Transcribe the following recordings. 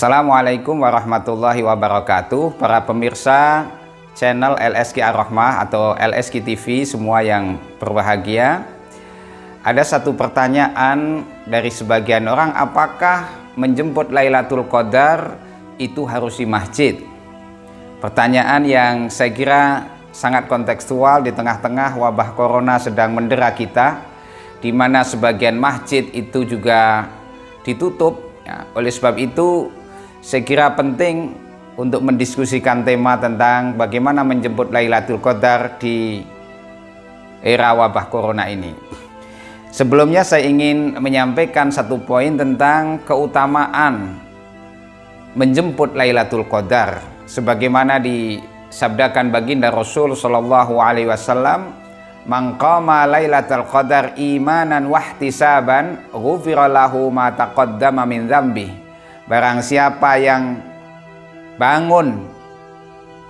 Assalamualaikum warahmatullahi wabarakatuh. Para pemirsa channel LSQ Ar-Rahmah atau LSQ TV semua yang berbahagia. Ada satu pertanyaan dari sebagian orang, apakah menjemput Lailatul Qadar itu harus di masjid? Pertanyaan yang saya kira sangat kontekstual di tengah-tengah wabah corona sedang mendera kita, di mana sebagian masjid itu juga ditutup. Ya, oleh sebab itu saya kira penting untuk mendiskusikan tema tentang bagaimana menjemput Lailatul Qadar di era wabah corona ini. Sebelumnya saya ingin menyampaikan satu poin tentang keutamaan menjemput Lailatul Qadar sebagaimana disabdakan baginda Rasul sallallahu alaihi wasallam, "Man qama Lailatul Qadar imanan wahtisaban, ghufira lahu ma taqaddama min dzambi." Barang siapa yang bangun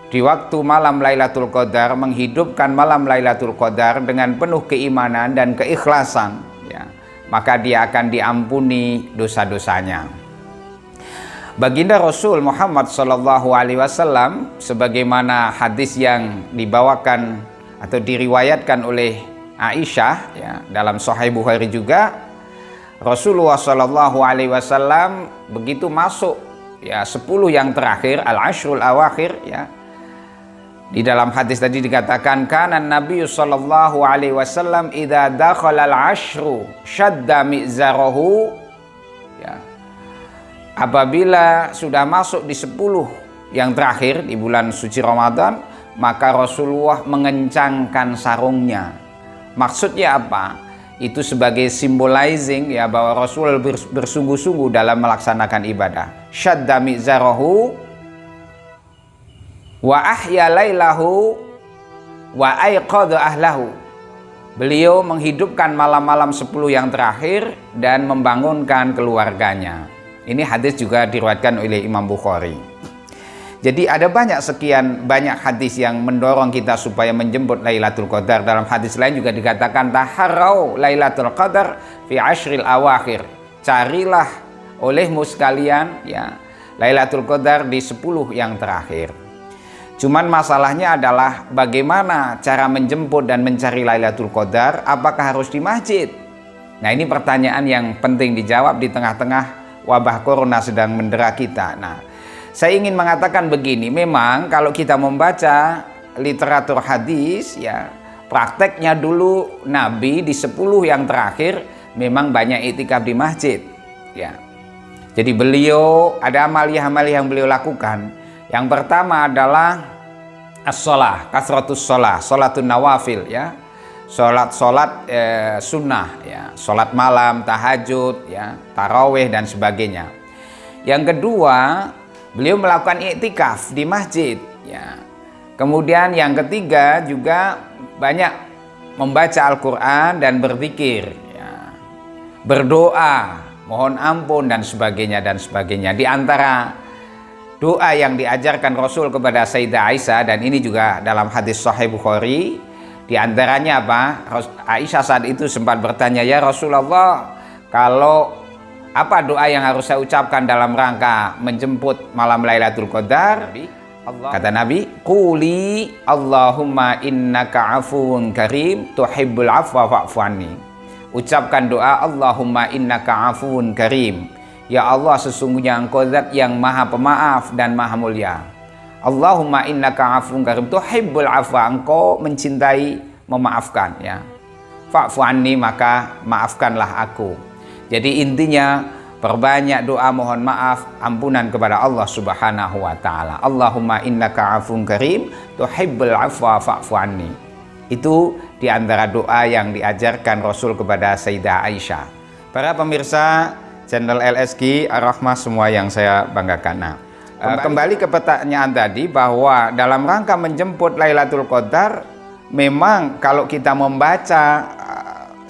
di waktu malam Lailatul Qadar, menghidupkan malam Lailatul Qadar dengan penuh keimanan dan keikhlasan, ya, maka dia akan diampuni dosa-dosanya. Baginda Rasul Muhammad sallallahu alaihi wasallam sebagaimana hadis yang dibawakan atau diriwayatkan oleh Aisyah, ya, dalam Sahih Bukhari juga, Rasulullah Shallallahu Alaihi Wasallam begitu masuk, ya, 10 yang terakhir, al-ashrul awakhir, ya, di dalam hadis tadi dikatakan, kana Nabi Shallallahu Alaihi Wasallam idza dakhala al-ashru shadda mizarahu, ya, apabila sudah masuk di 10 yang terakhir di bulan suci Ramadan, maka Rasulullah mengencangkan sarungnya. Maksudnya apa? Itu sebagai symbolizing, ya, bahwa Rasul bersungguh-sungguh dalam melaksanakan ibadah. Syadda mizarahu wa ahya lailahu wa aiqadha ahlahu. Beliau menghidupkan malam-malam 10 yang terakhir dan membangunkan keluarganya. Ini hadis juga diriwayatkan oleh Imam Bukhari. Jadi ada sekian banyak hadis yang mendorong kita supaya menjemput Lailatul Qadar. Dalam hadis lain juga dikatakan, taharrau Lailatul Qadar fi ashril awakhir. Carilah olehmu sekalian, ya, Lailatul Qadar di 10 yang terakhir. Cuman masalahnya adalah bagaimana cara menjemput dan mencari Lailatul Qadar, apakah harus di masjid? Nah, ini pertanyaan yang penting dijawab di tengah-tengah wabah corona sedang mendera kita. Nah, saya ingin mengatakan begini, memang kalau kita membaca literatur hadis, ya, prakteknya dulu Nabi di 10 yang terakhir memang banyak iktikaf di masjid, ya. Jadi beliau ada amaliyah-amaliyah yang beliau lakukan. Yang pertama adalah as-shalah, kasratus shalah, sholatun nawafil, ya. Sholat sunnah, ya, sholat malam, tahajud, ya, tarawih dan sebagainya. Yang kedua, beliau melakukan iktikaf di masjid, ya. Kemudian yang ketiga juga banyak membaca Al-Quran dan berzikir, ya, berdoa, mohon ampun dan sebagainya dan sebagainya. Di antara doa yang diajarkan Rasul kepada Sayyidah Aisyah, dan ini juga dalam hadis Sahih Bukhari, di antaranya apa? Aisyah saat itu sempat bertanya, ya Rasulullah, apa doa yang harus saya ucapkan dalam rangka menjemput malam Lailatul Qadar? Kata Nabi, quli Allahumma innaka afuwun karim tuhibbul afwa fa'fu anni. Ucapkan doa Allahumma innaka afuwun karim. Ya Allah, sesungguhnya Engkau zat yang maha pemaaf dan maha mulia. Allahumma innaka afuwun karim tuhibbul afwa, Engkau mencintai memaafkan, ya. Fa'fu anni, maka maafkanlah aku. Jadi intinya perbanyak doa mohon maaf, ampunan kepada Allah Subhanahu wa taala. Allahumma innaka afuwun karim tuhibbul afwa fa'fu anni. Itu di antara doa yang diajarkan Rasul kepada Sayyidah Aisyah. Para pemirsa channel LSQ Ar-Rahmah semua yang saya banggakan. Nah, kembali ke pertanyaan tadi, bahwa dalam rangka menjemput Lailatul Qadar, memang kalau kita membaca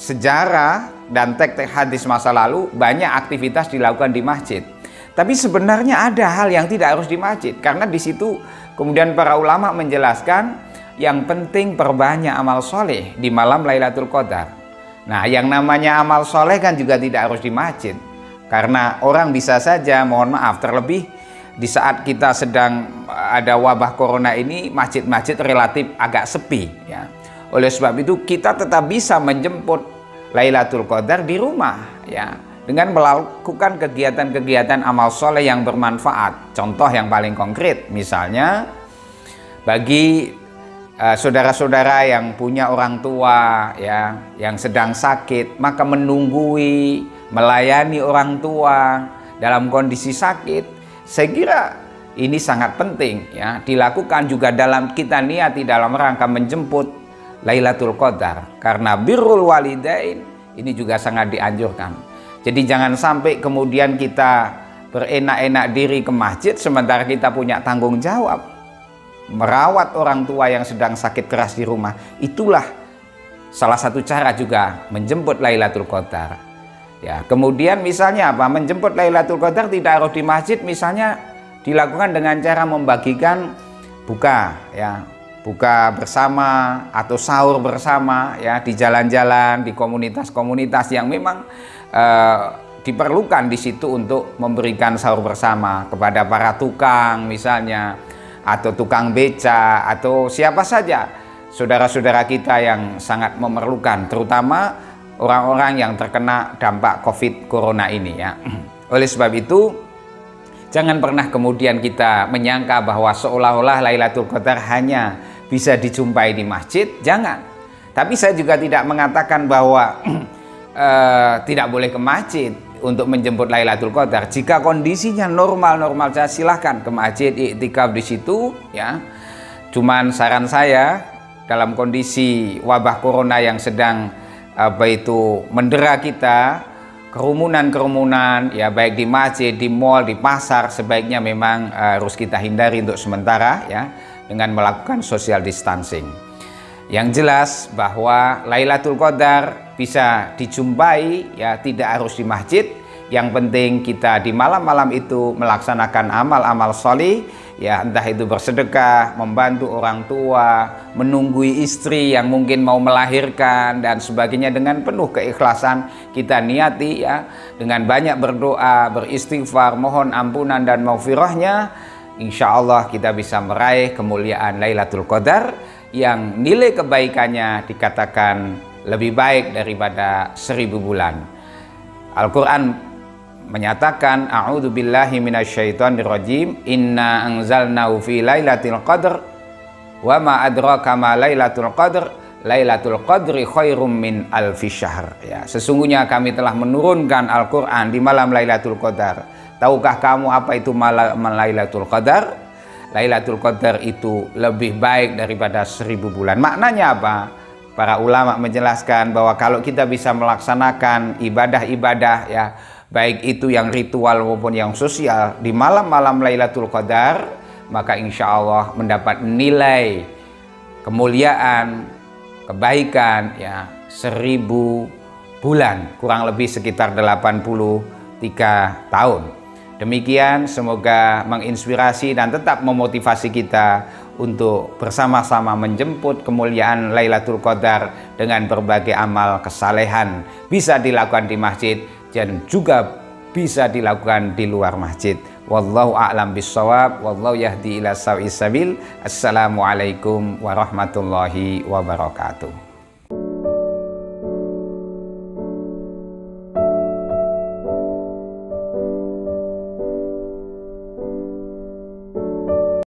sejarah dan teks-teks hadis masa lalu, banyak aktivitas dilakukan di masjid. Tapi sebenarnya ada hal yang tidak harus di masjid, karena di situ kemudian para ulama menjelaskan yang penting perbanyak amal soleh di malam Lailatul Qadar. Nah, yang namanya amal soleh kan juga tidak harus di masjid. Karena orang bisa saja, mohon maaf, terlebih di saat kita sedang ada wabah corona ini, masjid-masjid relatif agak sepi ya. Oleh sebab itu kita tetap bisa menjemput Lailatul Qadar di rumah ya, dengan melakukan kegiatan-kegiatan amal soleh yang bermanfaat. Contoh yang paling konkret, misalnya bagi saudara-saudara yang punya orang tua ya, yang sedang sakit, maka menunggui, melayani orang tua dalam kondisi sakit, saya kira ini sangat penting ya, dilakukan juga dalam kita niati dalam rangka menjemput Lailatul Qadar. Karena birrul walidain ini juga sangat dianjurkan. Jadi jangan sampai kemudian kita berenak-enak diri ke masjid sementara kita punya tanggung jawab merawat orang tua yang sedang sakit keras di rumah. Itulah salah satu cara juga menjemput Lailatul Qadar. Ya, kemudian misalnya apa? Menjemput Lailatul Qadar tidak harus di masjid, misalnya dilakukan dengan cara membagikan buka ya, buka bersama atau sahur bersama ya, di jalan-jalan, di komunitas-komunitas yang memang diperlukan di situ untuk memberikan sahur bersama kepada para tukang misalnya, atau tukang beca, atau siapa saja saudara-saudara kita yang sangat memerlukan, terutama orang-orang yang terkena dampak COVID Corona ini ya. Oleh sebab itu, jangan pernah kemudian kita menyangka bahwa seolah-olah Lailatul Qadar hanya bisa dijumpai di masjid, jangan. Tapi saya juga tidak mengatakan bahwa tidak boleh ke masjid untuk menjemput Lailatul Qadar. Jika kondisinya normal-normal saja, silahkan ke masjid, iktikaf di situ ya. Cuman saran saya, dalam kondisi wabah corona yang sedang mendera kita, kerumunan-kerumunan ya, baik di masjid, di mal, di pasar, sebaiknya memang harus kita hindari untuk sementara ya, dengan melakukan social distancing. Yang jelas bahwa Lailatul Qadar bisa dijumpai ya, tidak harus di masjid. Yang penting kita di malam-malam itu melaksanakan amal-amal sholih ya, entah itu bersedekah, membantu orang tua, menunggui istri yang mungkin mau melahirkan dan sebagainya, dengan penuh keikhlasan kita niati ya, dengan banyak berdoa, beristighfar, mohon ampunan dan maghfirahnya. Insya Allah kita bisa meraih kemuliaan Lailatul Qadar yang nilai kebaikannya dikatakan lebih baik daripada 1000 bulan. Al-Quran menyatakan, a'udzubillahi minasyaitonirrajim, inna anzalnahu fi lailatul qadr wa ma adraka ma lailatul qadr, lailatul qadri khairum min alfi syahr ya, sesungguhnya kami telah menurunkan Al-Quran di malam Lailatul Qadar. Tahukah kamu apa itu malam Lailatul Qadar? Lailatul Qadar itu lebih baik daripada 1000 bulan. Maknanya apa? Para ulama menjelaskan bahwa kalau kita bisa melaksanakan ibadah-ibadah ya, baik itu yang ritual maupun yang sosial di malam-malam Lailatul Qadar, maka insya Allah mendapat nilai kemuliaan, kebaikan ya, 1000 bulan, kurang lebih sekitar 83 tahun. Demikian, semoga menginspirasi dan tetap memotivasi kita untuk bersama-sama menjemput kemuliaan Lailatul Qadar dengan berbagai amal kesalehan. Bisa dilakukan di masjid dan juga bisa dilakukan di luar masjid. Wallahu a'lam bissawab, wallahu yahdi ila sawa'is sabil. Assalamualaikum warahmatullahi wabarakatuh.